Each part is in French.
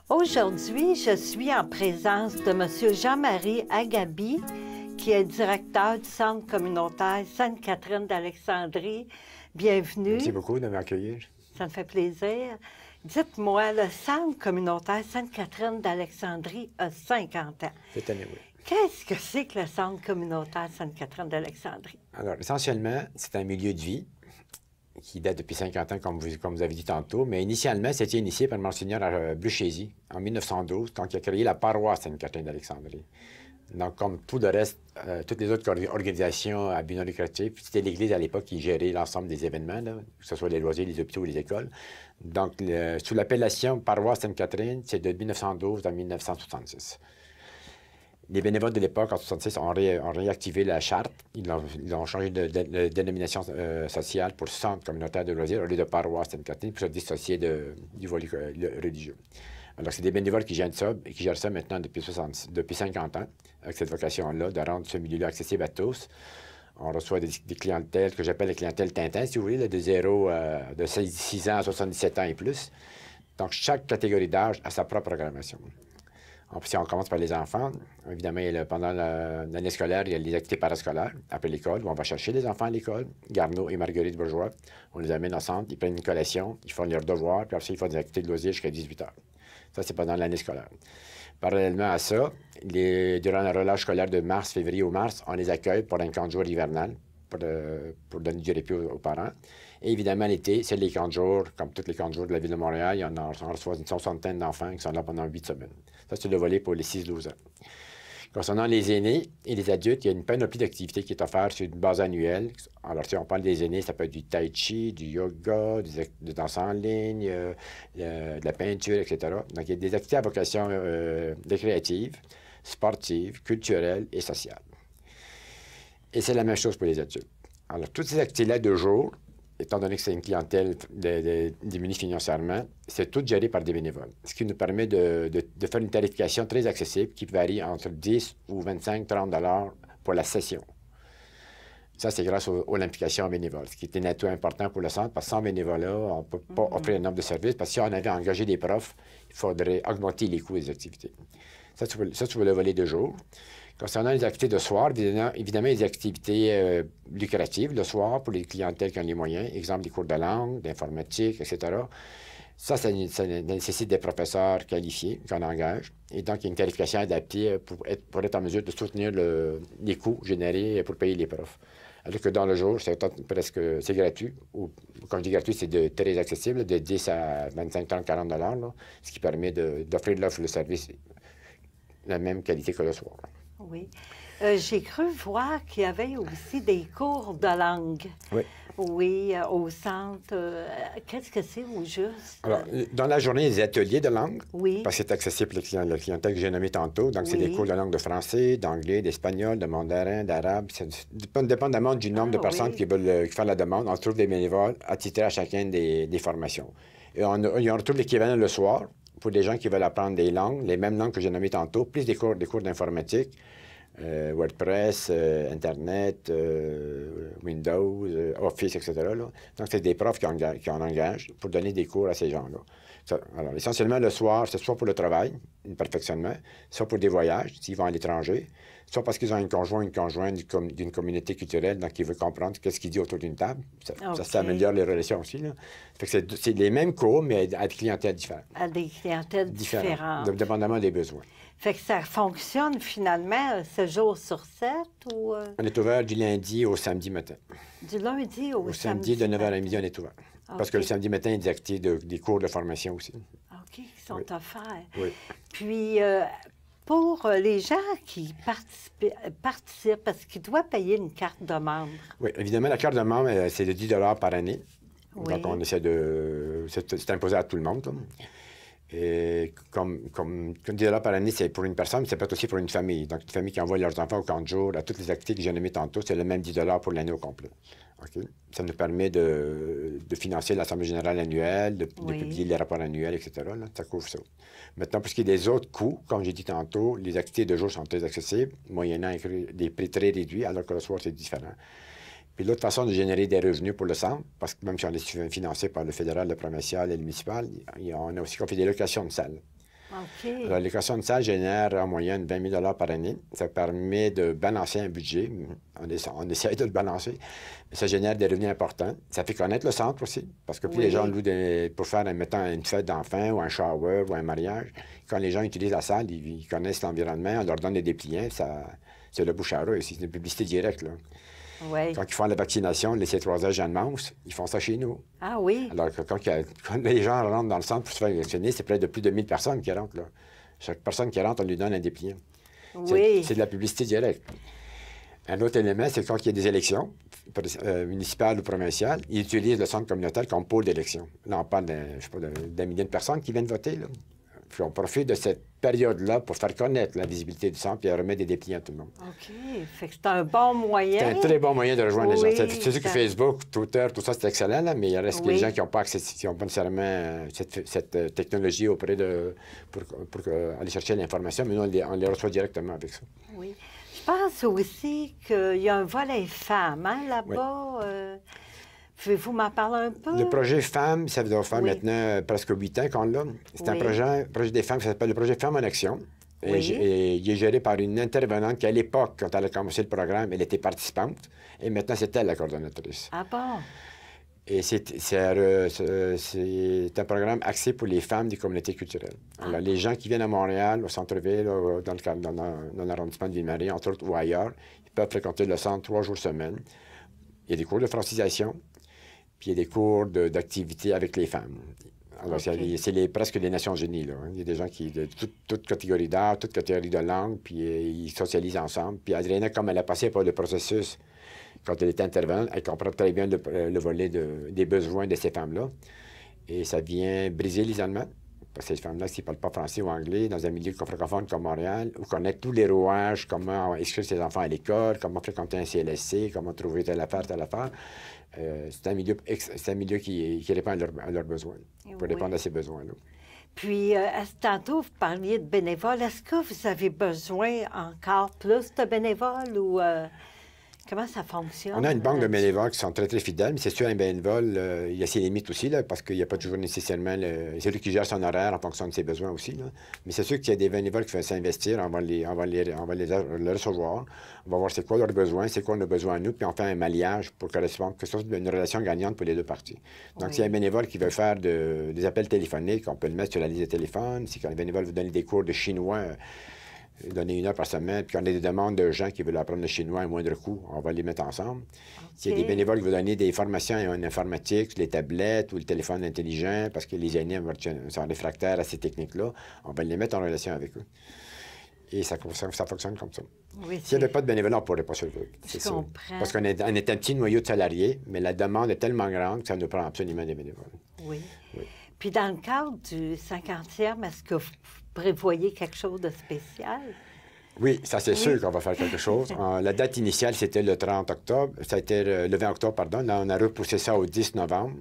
Aujourd'hui, je suis en présence de M. Jean-Marie Agabi, qui est directeur du Centre communautaire Sainte-Catherine d'Alexandrie. Bienvenue. Merci beaucoup de m'accueillir. Ça me fait plaisir. Dites-moi, le Centre communautaire Sainte-Catherine d'Alexandrie a 50 ans. Cette année, oui. Qu'est-ce que c'est que le Centre communautaire Sainte-Catherine d'Alexandrie? Alors, essentiellement, c'est un milieu de vie qui date depuis 50 ans, comme vous avez dit tantôt, mais initialement, c'était initié par Monseigneur Bluchézy en 1912, quand il a créé la paroisse Sainte-Catherine d'Alexandrie. Donc, comme tout le reste, toutes les autres organisations à but non lucratif, c'était l'Église à l'époque qui gérait l'ensemble des événements, là, que ce soit les loisirs, les hôpitaux ou les écoles. Donc, sous l'appellation paroisse Sainte-Catherine, c'est de 1912 à 1966. Les bénévoles de l'époque, en 1966, ont réactivé la charte. Ils ont changé de dénomination sociale pour Centre communautaire de loisirs au lieu de paroisse Sainte-Catherine pour se dissocier du volet religieux. Alors, c'est des bénévoles qui gèrent ça maintenant depuis 50 ans, avec cette vocation-là, de rendre ce milieu-là accessible à tous. On reçoit des clientèles que j'appelle les clientèles Tintin, si vous voulez, là, de 6 ans à 77 ans et plus. Donc, chaque catégorie d'âge a sa propre programmation. Si on commence par les enfants, évidemment, pendant l'année scolaire, il y a les activités parascolaires après l'école, où on va chercher les enfants à l'école. Garneau et Marguerite Bourgeois, on les amène ensemble, ils prennent une collation, ils font leurs devoirs, puis après, ils font des activités de loisirs jusqu'à 18 heures. Ça, c'est pendant l'année scolaire. Parallèlement à ça, durant la relâche scolaire de mars, février ou mars, on les accueille pour un camp de jour hivernal pour donner du répit aux parents. Et évidemment, l'été, c'est les camps de jour, comme tous les camps de jour de la ville de Montréal. On reçoit une soixantaine d'enfants qui sont là pendant 8 semaines. Ça, c'est le volet pour les 6-12 ans. Concernant les aînés et les adultes, il y a une panoplie d'activités qui est offerte sur une base annuelle. Alors, si on parle des aînés, ça peut être du tai chi, du yoga, de danse en ligne, de la peinture, etc. Donc, il y a des activités à vocation récréative, sportive, culturelle et sociale. Et c'est la même chose pour les adultes. Alors, toutes ces activités-là de jour, étant donné que c'est une clientèle démunie financièrement, c'est tout géré par des bénévoles. Ce qui nous permet de faire une tarification très accessible qui varie entre 10 ou 25, 30 $ pour la session. Ça, c'est grâce à l'implication bénévole, ce qui est un atout important pour le centre, parce que sans bénévolat, on ne peut pas offrir un nombre de services, parce que si on avait engagé des profs, il faudrait augmenter les coûts des activités. Ça, tu veux le volet de jour. Concernant les activités de soir, évidemment, les activités lucratives le soir pour les clientèles qui ont les moyens, exemple des cours de langue, d'informatique, etc. Ça nécessite des professeurs qualifiés qu'on engage. Et donc, il y a une tarification adaptée pour être en mesure de soutenir les coûts générés pour payer les profs. Alors que dans le jour, c'est gratuit. Ou, quand je dis gratuit, c'est très accessible, de 10 à 25, 30, 40 $, là, ce qui permet d'offrir le service de la même qualité que le soir. Oui. J'ai cru voir qu'il y avait aussi des cours de langue. Oui. Oui, au centre. Qu'est-ce que c'est au juste? Alors, dans la journée, il y a des ateliers de langue. Oui. Parce que c'est accessible pour la clientèle que j'ai nommée tantôt. Donc, c'est des cours de langue de français, d'anglais, d'espagnol, de mandarin, d'arabe. Dépendamment du nombre de personnes qui veulent faire la demande, on trouve des bénévoles attitrés à chacune des formations. Et on retrouve l'équivalent le soir pour des gens qui veulent apprendre des langues, les mêmes langues que j'ai nommées tantôt, plus des cours d'informatique, WordPress, Internet, Windows, Office, etc. Là. Donc, c'est des profs qui en engagent pour donner des cours à ces gens-là. Alors, essentiellement, le soir, c'est soit pour le travail, un perfectionnement, soit pour des voyages, s'ils vont à l'étranger, soit parce qu'ils ont une conjointe d'une communauté culturelle, donc ils veulent comprendre ce qu'il dit autour d'une table. Ça améliore les relations aussi. Là. Fait que c'est les mêmes cours, mais à des clientèles différentes. À des clientèles différentes. Dépendamment des besoins. Fait que ça fonctionne finalement 7 jours sur 7 ou... On est ouvert du lundi au samedi matin. Du lundi au samedi? Au samedi, de 9h à midi, on est ouvert. Okay. Parce que le samedi matin, il y a des activités, des cours de formation aussi. OK, qui sont offerts. Oui. Puis, pour les gens qui participent, parce qu'ils doivent payer une carte de membre. Oui, évidemment, la carte de membre, c'est de 10 $ par année. Oui. Donc, on essaie c'est imposé à tout le monde. Là. Et comme 10 $ par année, c'est pour une personne, mais ça peut être aussi pour une famille. Donc, une famille qui envoie leurs enfants au camp de jour, à toutes les activités que j'ai nommées tantôt, c'est le même 10 $ pour l'année au complet. Okay? Ça nous permet de financer l'Assemblée générale annuelle, de publier les rapports annuels, etc. Là, ça couvre ça. Maintenant, pour ce qui est des autres coûts, comme j'ai dit tantôt, les activités de jour sont très accessibles, moyennant des prix très réduits, alors que le soir, c'est différent. Puis l'autre façon de générer des revenus pour le centre, parce que même si on est financé par le fédéral, le provincial et le municipal, on a aussi fait des locations de salles. OK. Alors, les locations de salle génèrent en moyenne 20 000 par année. Ça permet de balancer un budget. On essaie de le balancer. Mais ça génère des revenus importants. Ça fait connaître le centre aussi. Parce que plus les gens louent pour faire, mettons, une fête d'enfants ou un shower ou un mariage, quand les gens utilisent la salle, ils connaissent l'environnement, on leur donne des dépliants. C'est le bouche à oreille aussi. C'est une publicité directe, là. Oui. Quand ils font la vaccination, les C3S Jeanne Mance, ils font ça chez nous. Ah oui? Alors que quand les gens rentrent dans le centre pour se faire vacciner, c'est près de plus de 1000 personnes qui rentrent, là. Chaque personne qui rentre, on lui donne un dépliant. Oui. C'est de la publicité directe. Un autre élément, c'est quand il y a des élections, municipales ou provinciales, ils utilisent le centre communautaire comme pôle d'élection. Là, on parle d'un million de personnes qui viennent voter, là. Puis on profite de cette période-là pour faire connaître la visibilité du centre et remettre des dépliants à tout le monde. OK. Fait que c'est un bon moyen. C'est un très bon moyen de rejoindre les gens. C'est sûr que ça... Facebook, Twitter, tout ça, c'est excellent, là, mais il reste que les gens qui n'ont pas accès, qui n'ont pas nécessairement cette technologie auprès de... pour aller chercher l'information, mais nous, on les reçoit directement avec ça. Oui. Je pense aussi qu'il y a un volet femmes, hein, là-bas. Pouvez-vous m'en parler un peu? Le projet Femmes, ça doit faire maintenant presque 8 ans qu'on l'a. C'est un projet des femmes qui s'appelle le projet Femmes en Action. Et il est géré par une intervenante qui, à l'époque, quand elle a commencé le programme, elle était participante. Et maintenant, c'est elle la coordonnatrice. Ah bon? Et c'est un programme axé pour les femmes des communautés culturelles. Alors, les gens qui viennent à Montréal, au centre-ville, dans l'arrondissement de Ville-Marie, entre autres, ou ailleurs, ils peuvent fréquenter le centre 3 jours semaine. Il y a des cours de francisation. Puis il y a des cours d'activité avec les femmes. Alors, c'est presque des Nations Unies, là. Il y a des gens qui, de toute catégorie d'art, toute catégorie de langue, puis ils socialisent ensemble. Puis Adriana, comme elle a passé par le processus, quand elle était intervenante, elle comprend très bien le volet des besoins de ces femmes-là. Et ça vient briser l'isolement. Parce que ces femmes-là, s'ils ne parlent pas français ou anglais, dans un milieu francophone comme Montréal, ou connaître tous les rouages, comment inscrire ses enfants à l'école, comment fréquenter un CLSC, comment trouver telle affaire, c'est un milieu qui répond à leurs besoins, pour répondre à ces besoins-là. Puis, tantôt, vous parliez de bénévoles. Est-ce que vous avez besoin encore plus de bénévoles ou comment ça fonctionne? On a une banque de bénévoles qui sont très, très fidèles, mais c'est sûr, un bénévole, il y a ses limites aussi, là, parce qu'il n'y a pas toujours nécessairement... C'est lui qui gère son horaire en fonction de ses besoins aussi, là. Mais c'est sûr qu'il y a des bénévoles qui veulent s'investir, on va les recevoir, on va voir c'est quoi leurs besoins, c'est quoi nos besoins à nous, puis on fait un malliage pour correspondre, que ce soit une relation gagnante pour les deux parties. Donc, s'il y a un bénévole qui veut faire des appels téléphoniques, on peut le mettre sur la liste de téléphone. Si un bénévole veut donner des cours de chinois, donner 1 heure par semaine, puis on a des demandes de gens qui veulent apprendre le chinois à moindre coût, on va les mettre ensemble. S'il y a des bénévoles qui veulent donner des formations en informatique, les tablettes ou le téléphone intelligent, parce que les aînés sont réfractaires à ces techniques-là, on va les mettre en relation avec eux. Et ça fonctionne comme ça. Oui, s'il n'y avait pas de bénévolat, on ne pourrait pas survivre. Je comprends. Parce qu'on est un petit noyau de salariés, mais la demande est tellement grande que ça nous prend absolument des bénévoles. Oui. Puis dans le cadre du 50e, est-ce que vous prévoyez quelque chose de spécial? Oui, ça c'est sûr qu'on va faire quelque chose. La date initiale, c'était le 30 octobre. Ça a été le 20 octobre, pardon. Là, on a repoussé ça au 10 novembre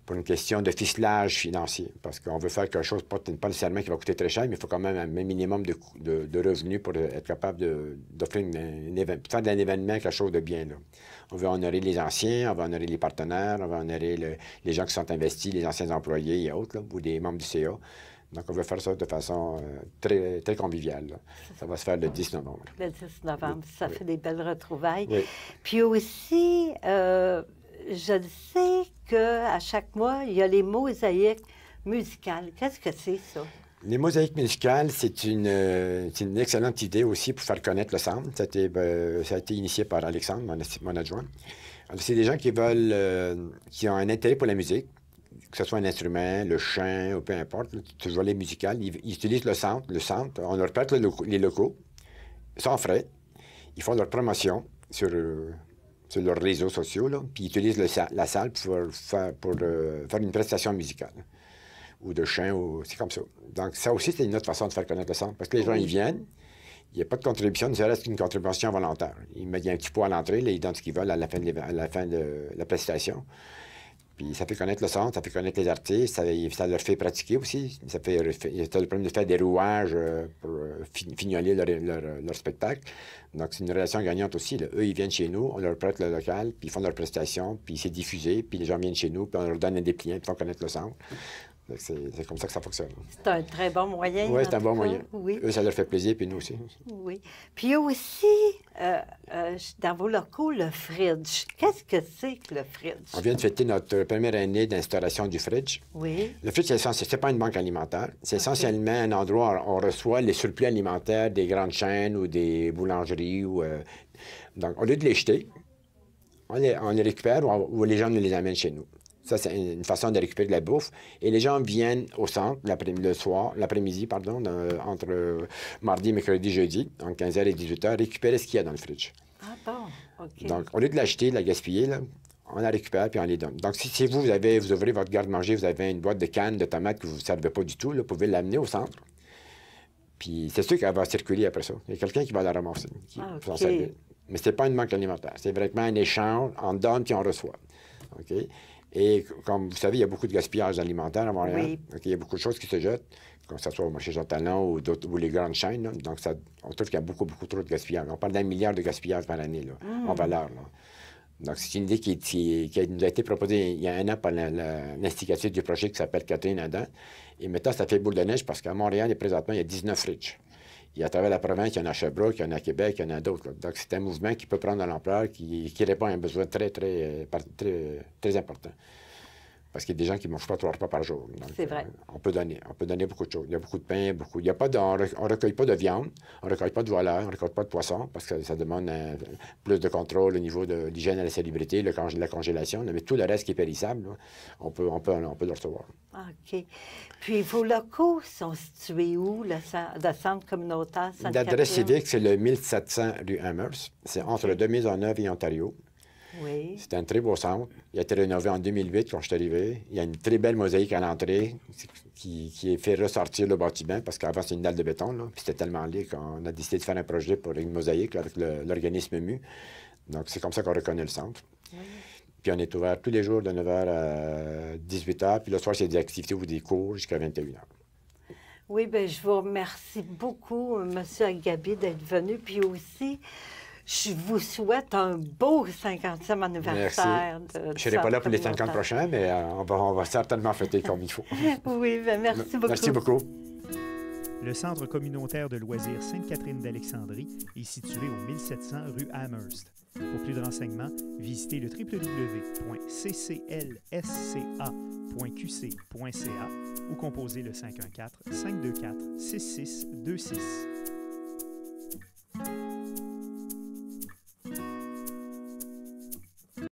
pour une question de ficelage financier. Parce qu'on veut faire quelque chose, pas nécessairement qui va coûter très cher, mais il faut quand même un minimum de revenus pour être capable d'offrir faire d'un événement quelque chose de bien, là. On veut honorer les anciens, on va honorer les partenaires, on va honorer les gens qui sont investis, les anciens employés et autres, là, ou des membres du CA. Donc, on veut faire ça de façon très, très conviviale, là. Ça va se faire le 10 novembre. Le 10 novembre, ça fait des belles retrouvailles. Oui. Puis aussi, je sais qu'à chaque mois, il y a les mosaïques musicales. Qu'est-ce que c'est, ça? Les mosaïques musicales, c'est une excellente idée aussi pour faire connaître le centre. Ça a été initié par Alexandre, mon adjoint. C'est des gens qui qui ont un intérêt pour la musique, que ce soit un instrument, le chant, ou peu importe, tout volet musical. Ils utilisent le centre, on leur prête les locaux, sans frais. Ils font leur promotion sur leurs réseaux sociaux, là, puis ils utilisent la salle pour faire une prestation musicale ou de chant, c'est comme ça. Donc, ça aussi, c'est une autre façon de faire connaître le centre, parce que les gens, ils viennent, il n'y a pas de contribution, ça reste une contribution volontaire. Il y a un petit pot à l'entrée, là, ils donnent ce qu'ils veulent à la fin de la prestation. Puis ça fait connaître le centre, ça fait connaître les artistes, ça leur fait pratiquer aussi. Ça leur permet de faire des rouages pour fignoler leur spectacle. Donc, c'est une relation gagnante aussi, là. Eux, ils viennent chez nous, on leur prête le local, puis ils font leur prestation, puis c'est diffusé, puis les gens viennent chez nous, puis on leur donne un dépliant, puis ils font connaître le centre. C'est comme ça que ça fonctionne. C'est un très bon moyen. Oui, en c'est un tout bon cas. moyen. Oui. Eux, ça leur fait plaisir, puis nous aussi. Oui. Puis il y a aussi, dans vos locaux, le fridge. Qu'est-ce que c'est que le fridge? On vient de fêter notre première année d'installation du fridge. Oui. Le fridge, c'est pas une banque alimentaire. C'est essentiellement un endroit où on reçoit les surplus alimentaires des grandes chaînes ou des boulangeries. Donc, au lieu de les jeter, on les récupère ou les gens nous les amènent chez nous. Ça, c'est une façon de récupérer de la bouffe. Et les gens viennent au centre l'après-midi, entre mardi, mercredi, jeudi, entre 15h et 18h, récupérer ce qu'il y a dans le fridge. Ah bon, OK. Donc, au lieu de l'acheter, de la gaspiller, là, on la récupère puis on les donne. Donc, si vous ouvrez votre garde-manger, vous avez une boîte de cannes de tomates que vous ne servez pas du tout, là, vous pouvez l'amener au centre. Puis c'est sûr qu'elle va circuler après ça. Il y a quelqu'un qui va la ramasser, qui va s'en servir. Mais ce n'est pas une banque alimentaire. C'est vraiment un échange, on donne puis on reçoit. OK? Et comme vous savez, il y a beaucoup de gaspillage alimentaire à Montréal. Oui. Donc, il y a beaucoup de choses qui se jettent, que ce soit au marché Jean-Talon ou les grandes chaînes. Là. Donc, on trouve qu'il y a beaucoup, beaucoup trop de gaspillage. On parle d'1 milliard de gaspillage par année, là, en valeur. Là. Donc, c'est une idée qui nous a été proposée il y a un an par l'instigatrice du projet qui s'appelle Catherine Adam. Et maintenant, ça fait boule de neige parce qu'à Montréal, présentement, il y a 19 fridges. Et à travers la province, il y en a à Sherbrooke, il y en a à Québec, il y en a d'autres. Donc, c'est un mouvement qui peut prendre de l'ampleur, qui répond à un besoin très, très, très important. Parce qu'il y a des gens qui ne mangent pas 3 repas par jour. C'est vrai. On peut donner beaucoup de choses. Il y a beaucoup de pain, beaucoup. Il y a pas on ne recueille pas de viande, on ne recueille pas de volaille, on ne recueille pas de poisson, parce que ça demande plus de contrôle au niveau de l'hygiène et la salubrité, la congélation. Mais tout le reste qui est périssable, là, on peut le recevoir. OK. Puis vos locaux sont situés où, le centre communautaire Sainte-Catherine? L'adresse civique, c'est le 1700 rue Amherst. C'est entre le Maisonneuve et Ontario. Oui. C'est un très beau centre. Il a été rénové en 2008 quand je suis arrivé. Il y a une très belle mosaïque à l'entrée qui fait ressortir le bâtiment parce qu'avant, c'était une dalle de béton. Là. Puis c'était tellement laid qu'on a décidé de faire un projet pour une mosaïque là, avec l'organisme MU. Donc, c'est comme ça qu'on reconnaît le centre. Oui. Puis on est ouvert tous les jours de 9h à 18h. Puis le soir, c'est des activités ou des cours jusqu'à 21h. Oui, bien, je vous remercie beaucoup, M. Agabi, d'être venu. Puis aussi, je vous souhaite un beau 50e anniversaire. Merci. Je ne serai pas là pour les 50 prochains, mais on va certainement fêter comme il faut. Oui, bien, merci beaucoup. Merci beaucoup. Le Centre communautaire de loisirs Sainte-Catherine d'Alexandrie est situé au 1700 rue Amherst. Pour plus de renseignements, visitez le www.cclsca.qc.ca ou composez le 514-524-6626.